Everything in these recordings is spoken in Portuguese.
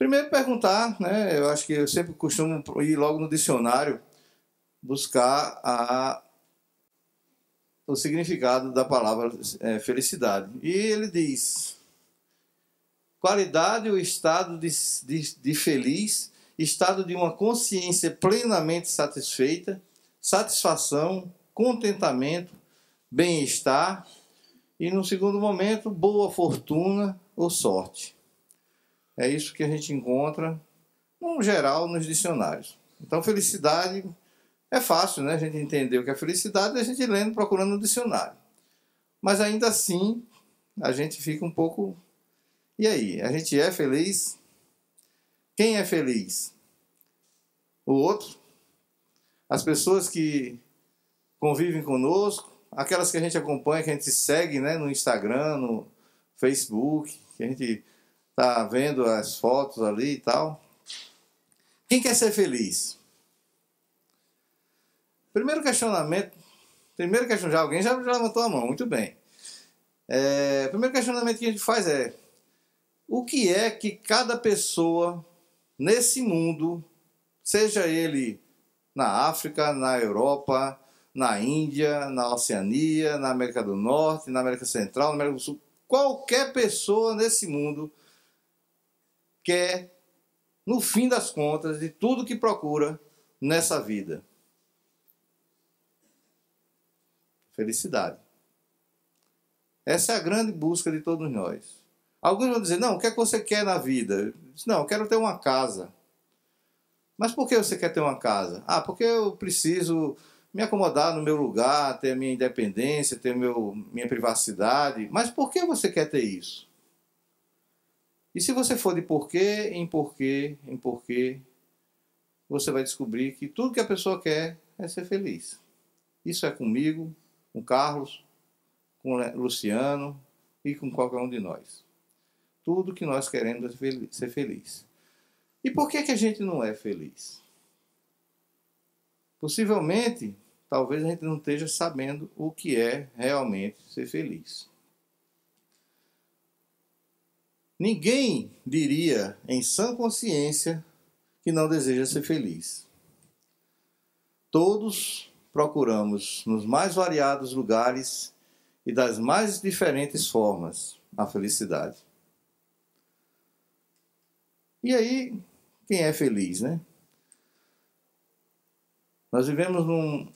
Primeiro perguntar, né? Eu acho que eu sempre costumo ir logo no dicionário buscar o significado da palavra felicidade. E ele diz: qualidade ou estado de feliz, estado de uma consciência plenamente satisfeita, satisfação, contentamento, bem-estar e, no segundo momento, boa fortuna ou sorte. É isso que a gente encontra, no geral, nos dicionários. Então, felicidade é fácil, né? A gente entender o que é felicidade, a gente lendo, procurando no dicionário. Mas ainda assim, a gente fica um pouco... E aí? A gente é feliz? Quem é feliz? O outro? As pessoas que convivem conosco? Aquelas que a gente acompanha, que a gente segue, né, no Instagram, no Facebook, que a gente está vendo as fotos ali e tal. Quem quer ser feliz? Primeiro questionamento, já alguém já levantou a mão, muito bem. O primeiro questionamento que a gente faz é: o que é que cada pessoa nesse mundo, seja ele na África, na Europa, na Índia, na Oceania, na América do Norte, na América Central, na América do Sul, qualquer pessoa nesse mundo quer, no fim das contas, de tudo que procura nessa vida? Felicidade. Essa é a grande busca de todos nós. Alguns vão dizer: não, o que é que você quer na vida? Não, eu quero ter uma casa. Mas por que você quer ter uma casa? Ah, porque eu preciso me acomodar no meu lugar, ter a minha independência, ter minha privacidade. Mas por que você quer ter isso? E se você for de porquê, em porquê, em porquê, você vai descobrir que tudo que a pessoa quer é ser feliz. Isso é comigo, com Carlos, com Luciano e com qualquer um de nós. Tudo que nós queremos é ser feliz. E por que a gente não é feliz? Possivelmente, talvez a gente não esteja sabendo o que é realmente ser feliz. Ninguém diria, em sã consciência, que não deseja ser feliz. Todos procuramos, nos mais variados lugares e das mais diferentes formas, a felicidade. E aí, quem é feliz, né? Nós vivemos num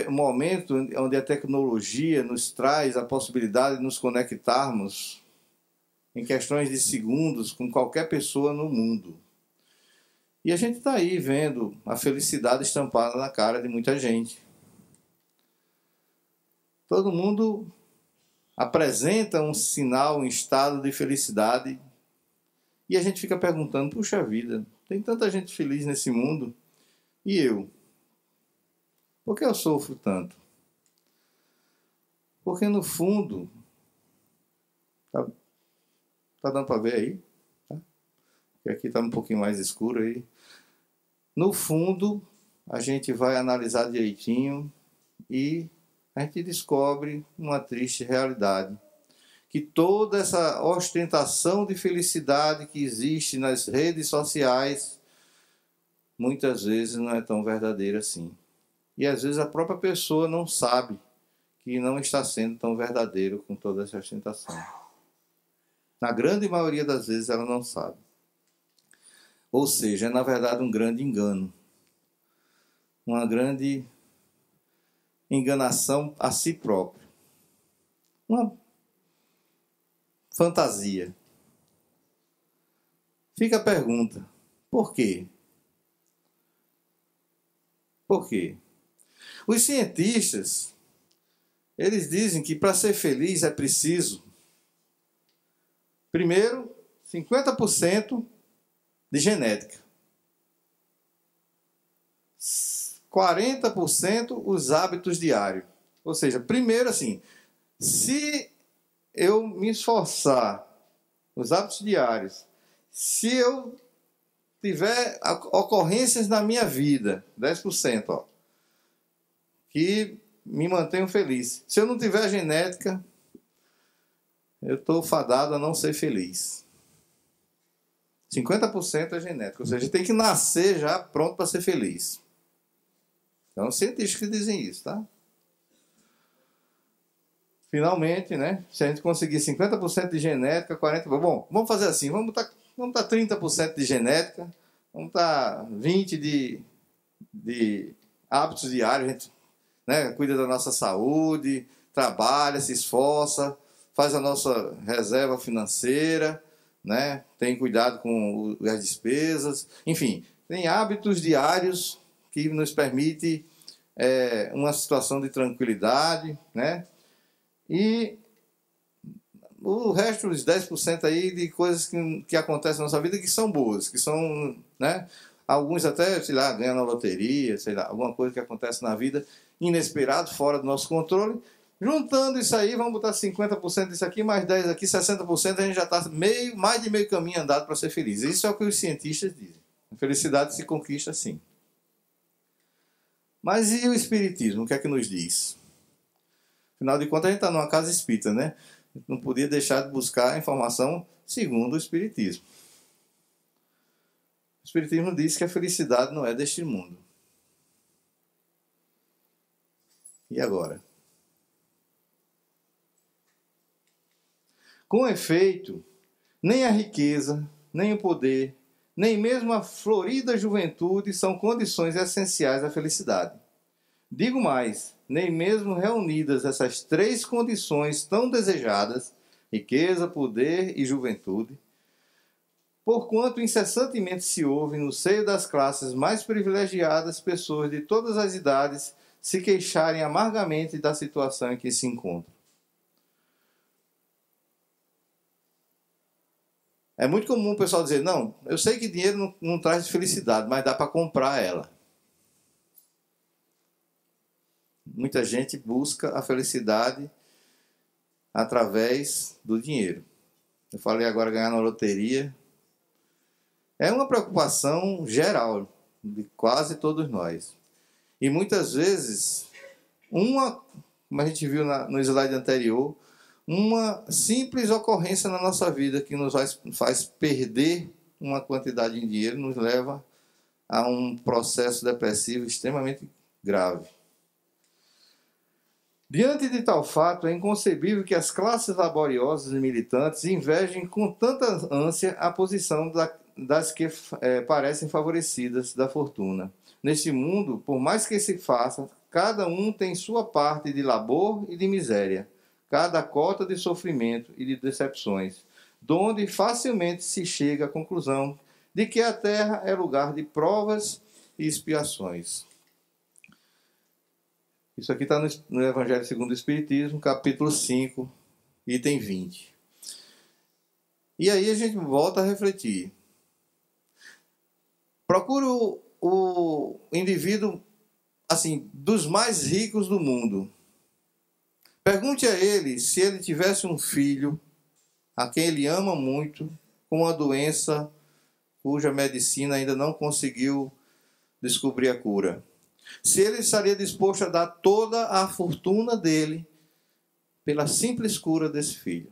momento onde a tecnologia nos traz a possibilidade de nos conectarmos em questões de segundos com qualquer pessoa no mundo. E a gente está aí vendo a felicidade estampada na cara de muita gente. Todo mundo apresenta um sinal, um estado de felicidade. E a gente fica perguntando: puxa vida, tem tanta gente feliz nesse mundo, e eu? Por que eu sofro tanto? Porque no fundo, tá dando para ver aí? Tá? Porque aqui está um pouquinho mais escuro aí. No fundo, a gente vai analisar direitinho e a gente descobre uma triste realidade. Que toda essa ostentação de felicidade que existe nas redes sociais, muitas vezes não é tão verdadeira assim. E às vezes a própria pessoa não sabe que não está sendo tão verdadeiro com toda essa ostentação. Na grande maioria das vezes ela não sabe. Ou seja, é na verdade um grande engano. Uma grande enganação a si próprio. Uma fantasia. Fica a pergunta: por quê? Por quê? Os cientistas, eles dizem que para ser feliz é preciso, primeiro, 50% de genética. 40% os hábitos diários. Ou seja, primeiro assim, se eu me esforçar nos hábitos diários, se eu tiver ocorrências na minha vida, 10%, ó, que me mantenham feliz. Se eu não tiver genética, eu estou fadado a não ser feliz. 50% é genética. Ou seja, tem que nascer já pronto para ser feliz. Então, cientistas que dizem isso, tá? Finalmente, né? Se a gente conseguir 50% de genética, 40%... Bom, vamos fazer assim. Vamos botar 30% de genética. Vamos botar 20% de hábitos diários. A gente, né, cuida da nossa saúde, trabalha, se esforça, faz a nossa reserva financeira, né? Tem cuidado com as despesas. Enfim, tem hábitos diários que nos permite uma situação de tranquilidade, né? E o resto, os 10% aí de coisas que acontecem na nossa vida que são boas, que são, né? Alguns até, sei lá, ganham na loteria, sei lá, alguma coisa que acontece na vida inesperado, fora do nosso controle. Juntando isso aí, vamos botar 50% disso aqui, mais 10% aqui, 60%, a gente já está mais de meio caminho andado para ser feliz. Isso é o que os cientistas dizem. A felicidade se conquista assim. Mas e o Espiritismo? O que é que nos diz? Afinal de contas, a gente está numa casa espírita, né? Não podia deixar de buscar a informação segundo o Espiritismo. O Espiritismo diz que a felicidade não é deste mundo. E agora? Com efeito, nem a riqueza, nem o poder, nem mesmo a florida juventude são condições essenciais à felicidade. Digo mais, nem mesmo reunidas essas três condições tão desejadas, riqueza, poder e juventude, porquanto incessantemente se ouve no seio das classes mais privilegiadas pessoas de todas as idades se queixarem amargamente da situação em que se encontram. É muito comum o pessoal dizer, não, eu sei que dinheiro não traz felicidade, mas dá para comprar ela. Muita gente busca a felicidade através do dinheiro. Eu falei agora ganhar na loteria. É uma preocupação geral de quase todos nós. E muitas vezes, como a gente viu no slide anterior, uma simples ocorrência na nossa vida que nos faz perder uma quantidade de dinheiro nos leva a um processo depressivo extremamente grave. Diante de tal fato, é inconcebível que as classes laboriosas e militantes invejem com tanta ânsia a posição das que parecem favorecidas da fortuna. Neste mundo, por mais que se faça, cada um tem sua parte de labor e de miséria, cada cota de sofrimento e de decepções, donde facilmente se chega à conclusão de que a terra é lugar de provas e expiações. Isso aqui está no Evangelho segundo o Espiritismo, capítulo 5, item 20. E aí a gente volta a refletir. Procura o indivíduo, assim, dos mais ricos do mundo. Pergunte a ele se ele tivesse um filho a quem ele ama muito, com uma doença cuja medicina ainda não conseguiu descobrir a cura. Se ele estaria disposto a dar toda a fortuna dele pela simples cura desse filho.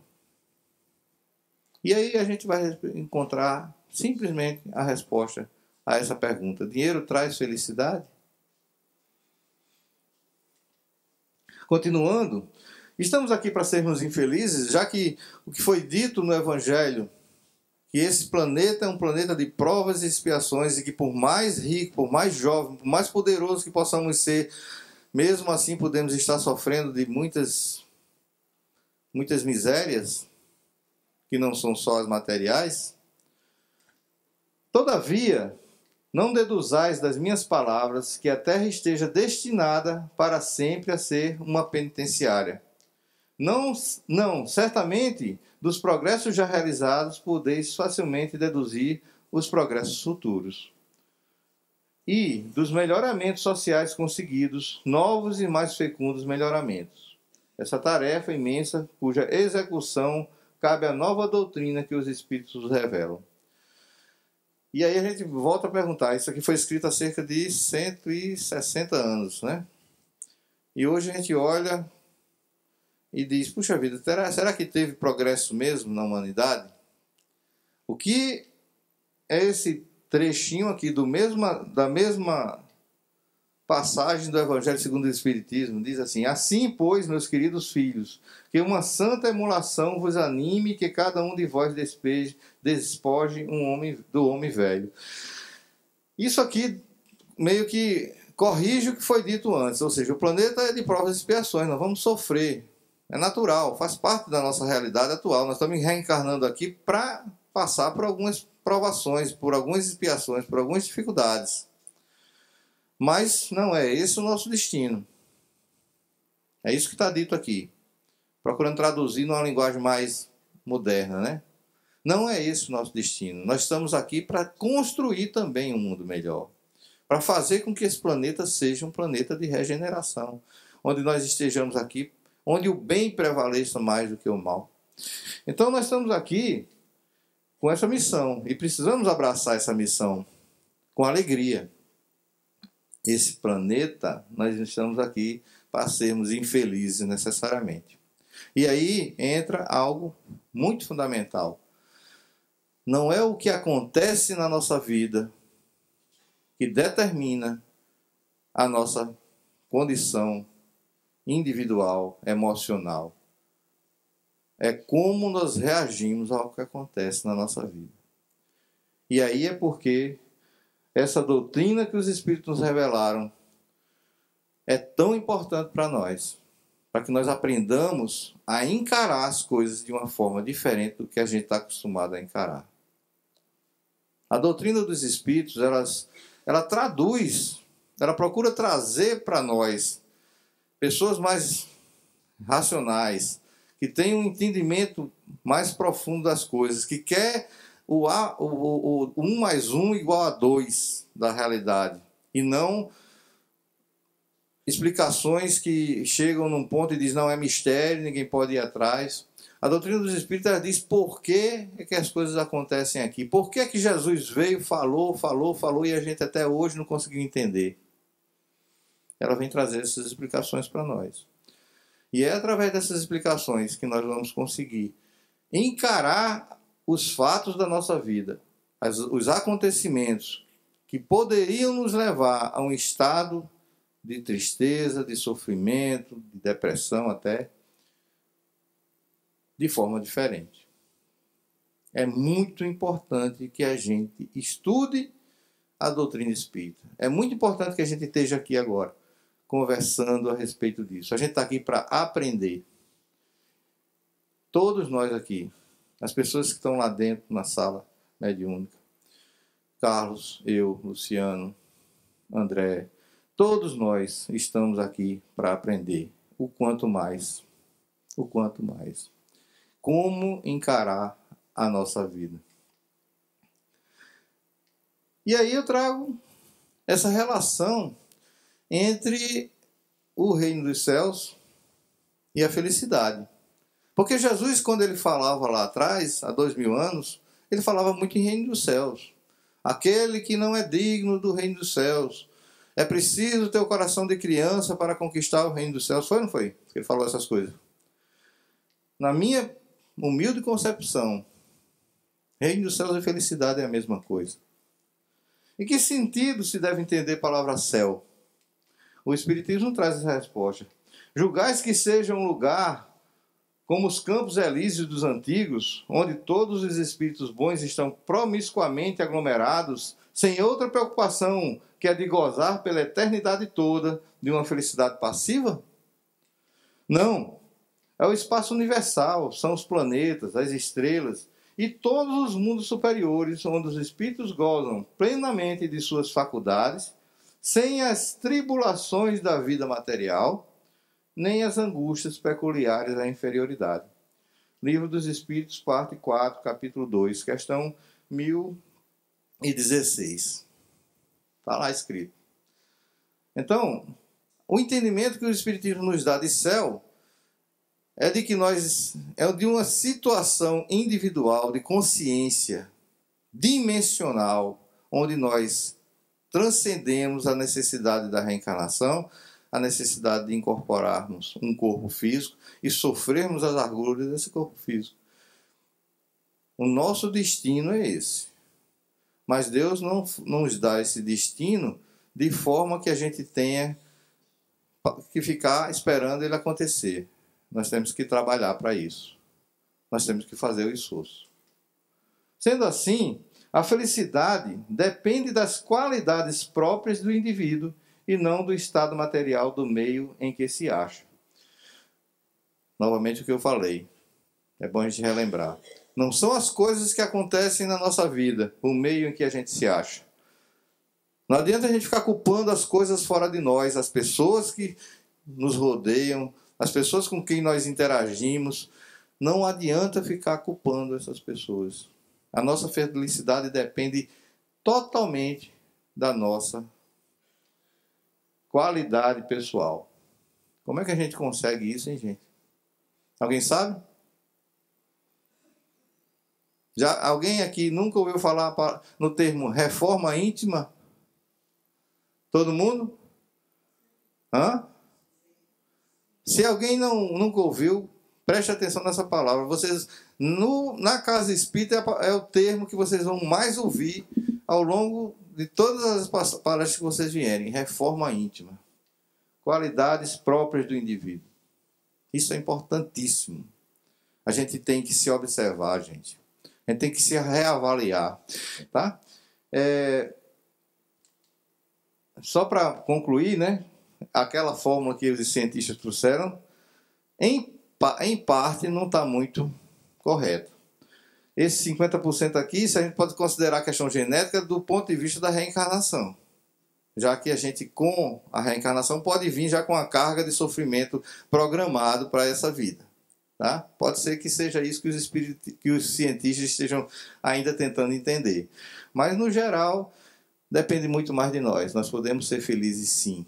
E aí a gente vai encontrar simplesmente a resposta a essa pergunta. Dinheiro traz felicidade? Continuando, estamos aqui para sermos infelizes, já que o que foi dito no Evangelho, que esse planeta é um planeta de provas e expiações e que por mais rico, por mais jovem, por mais poderoso que possamos ser, mesmo assim podemos estar sofrendo de muitas misérias, que não são só as materiais. Todavia, não deduzais das minhas palavras que a terra esteja destinada para sempre a ser uma penitenciária. Não, certamente, dos progressos já realizados, podeis facilmente deduzir os progressos futuros. E dos melhoramentos sociais conseguidos, novos e mais fecundos melhoramentos. Essa tarefa imensa, cuja execução cabe à nova doutrina que os Espíritos revelam. E aí a gente volta a perguntar, isso aqui foi escrito há cerca de 160 anos, né? E hoje a gente olha e diz, puxa vida, será que teve progresso mesmo na humanidade? O que é esse trechinho aqui da mesma passagem do Evangelho segundo o Espiritismo. Diz assim: assim, pois, meus queridos filhos, que uma santa emulação vos anime, que cada um de vós despoje do homem velho. Isso aqui meio que corrige o que foi dito antes, ou seja, o planeta é de provas e expiações, nós vamos sofrer, é natural, faz parte da nossa realidade atual. Nós estamos reencarnando aqui para passar por algumas provações, por algumas expiações, por algumas dificuldades. Mas não é esse o nosso destino. É isso que está dito aqui. Procurando traduzir numa linguagem mais moderna, né? Não é esse o nosso destino. Nós estamos aqui para construir também um mundo melhor. Para fazer com que esse planeta seja um planeta de regeneração. Onde nós estejamos aqui, onde o bem prevaleça mais do que o mal. Então nós estamos aqui com essa missão. E precisamos abraçar essa missão com alegria. Esse planeta, nós estamos aqui para sermos infelizes necessariamente. E aí entra algo muito fundamental. Não é o que acontece na nossa vida que determina a nossa condição individual, emocional. É como nós reagimos ao que acontece na nossa vida. E aí é porque essa doutrina que os Espíritos nos revelaram é tão importante para nós, para que nós aprendamos a encarar as coisas de uma forma diferente do que a gente está acostumado a encarar. A doutrina dos Espíritos, ela traduz, ela procura trazer para nós pessoas mais racionais, que têm um entendimento mais profundo das coisas, que quer o 1 mais 1 igual a 2 da realidade, e não explicações que chegam num ponto e dizem não, é mistério, ninguém pode ir atrás. A doutrina dos Espíritos ela diz por que é que as coisas acontecem aqui, por que é que Jesus veio, falou e a gente até hoje não conseguiu entender. Ela vem trazer essas explicações para nós. E é através dessas explicações que nós vamos conseguir encarar os fatos da nossa vida, os acontecimentos que poderiam nos levar a um estado de tristeza, de sofrimento, de depressão até, de forma diferente. É muito importante que a gente estude a doutrina espírita. É muito importante que a gente esteja aqui agora, conversando a respeito disso. A gente está aqui para aprender. Todos nós aqui, as pessoas que estão lá dentro na sala mediúnica, Carlos, eu, Luciano, André, todos nós estamos aqui para aprender o quanto mais. Como encarar a nossa vida. E aí eu trago essa relação entre o reino dos céus e a felicidade. Porque Jesus, quando ele falava lá atrás, há 2000 anos, ele falava muito em reino dos céus. Aquele que não é digno do reino dos céus. É preciso ter o coração de criança para conquistar o reino dos céus. Foi ou não foi? Ele falou essas coisas. Na minha humilde concepção, reino dos céus e felicidade é a mesma coisa. Em que sentido se deve entender a palavra céu? O Espiritismo traz essa resposta. Julgais que seja um lugar como os campos elíseos dos antigos, onde todos os espíritos bons estão promiscuamente aglomerados, sem outra preocupação que a de gozar pela eternidade toda de uma felicidade passiva? Não. É o espaço universal, são os planetas, as estrelas e todos os mundos superiores, onde os espíritos gozam plenamente de suas faculdades, sem as tribulações da vida material, nem as angústias peculiares à inferioridade. Livro dos Espíritos, parte 4, capítulo 2, questão 1016. Está lá escrito. Então, o entendimento que o Espiritismo nos dá de céu é de que é de uma situação individual, de consciência dimensional, onde nós transcendemos a necessidade da reencarnação, a necessidade de incorporarmos um corpo físico e sofrermos as agruras desse corpo físico. O nosso destino é esse. Mas Deus não nos dá esse destino de forma que a gente tenha que ficar esperando ele acontecer. Nós temos que trabalhar para isso. Nós temos que fazer o esforço. Sendo assim, a felicidade depende das qualidades próprias do indivíduo e não do estado material do meio em que se acha. Novamente o que eu falei. É bom a gente relembrar. Não são as coisas que acontecem na nossa vida, o meio em que a gente se acha. Não adianta a gente ficar culpando as coisas fora de nós, as pessoas que nos rodeiam, as pessoas com quem nós interagimos. Não adianta ficar culpando essas pessoas. A nossa felicidade depende totalmente da nossa qualidade pessoal. Como é que a gente consegue isso, hein, gente? Alguém sabe? Já alguém aqui nunca ouviu falar no termo reforma íntima? Todo mundo? Hã? Se alguém nunca ouviu, preste atenção nessa palavra. Vocês, na casa espírita, é o termo que vocês vão mais ouvir ao longo de todas as palestras que vocês vierem. Reforma íntima. Qualidades próprias do indivíduo. Isso é importantíssimo. A gente tem que se observar, gente. A gente tem que se reavaliar. Tá? Só para concluir, né? Aquela fórmula que os cientistas trouxeram, em parte, não está muito correto. Esse 50% aqui, isso a gente pode considerar a questão genética do ponto de vista da reencarnação. Já que a gente, com a reencarnação, pode vir já com a carga de sofrimento programado para essa vida. Tá? Pode ser que seja isso que os cientistas estejam ainda tentando entender. Mas, no geral, depende muito mais de nós. Nós podemos ser felizes, sim.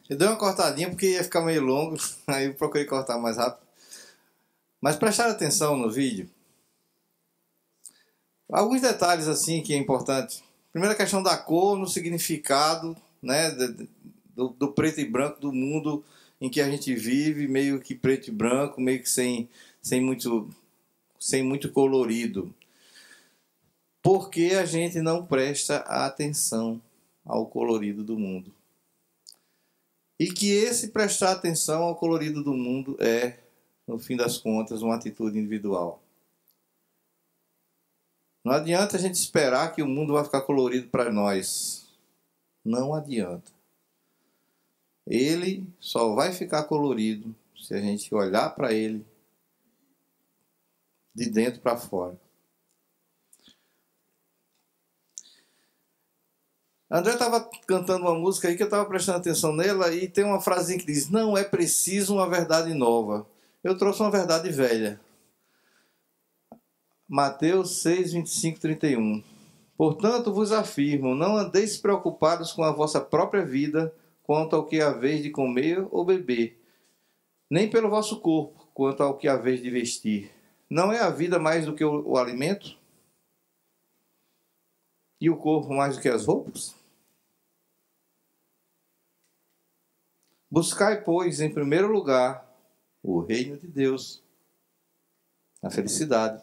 Eu dei uma cortadinha porque ia ficar meio longo, aí eu procurei cortar mais rápido. Mas prestar atenção no vídeo. Alguns detalhes assim que é importante. Primeiro, a questão da cor no significado, né, do preto e branco do mundo em que a gente vive, meio que preto e branco, meio que sem muito colorido. Porque a gente não presta atenção ao colorido do mundo. E que esse prestar atenção ao colorido do mundo é, no fim das contas, uma atitude individual. Não adianta a gente esperar que o mundo vai ficar colorido para nós. Não adianta. Ele só vai ficar colorido se a gente olhar para ele de dentro para fora. André estava cantando uma música aí que eu estava prestando atenção nela e tem uma frasinha que diz: não é preciso uma verdade nova. Eu trouxe uma verdade velha. Mateus 6, 25, 31. Portanto vos afirmo, não andeis preocupados com a vossa própria vida, quanto ao que haveis de comer ou beber, nem pelo vosso corpo, quanto ao que haveis de vestir. Não é a vida mais do que o alimento? E o corpo mais do que as roupas? Buscai, pois, em primeiro lugar, o reino de Deus, a felicidade,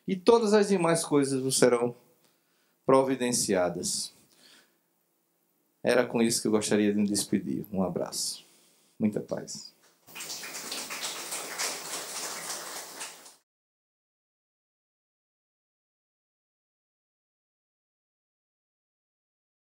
e todas as demais coisas vos serão providenciadas. Era com isso que eu gostaria de me despedir. Um abraço. Muita paz.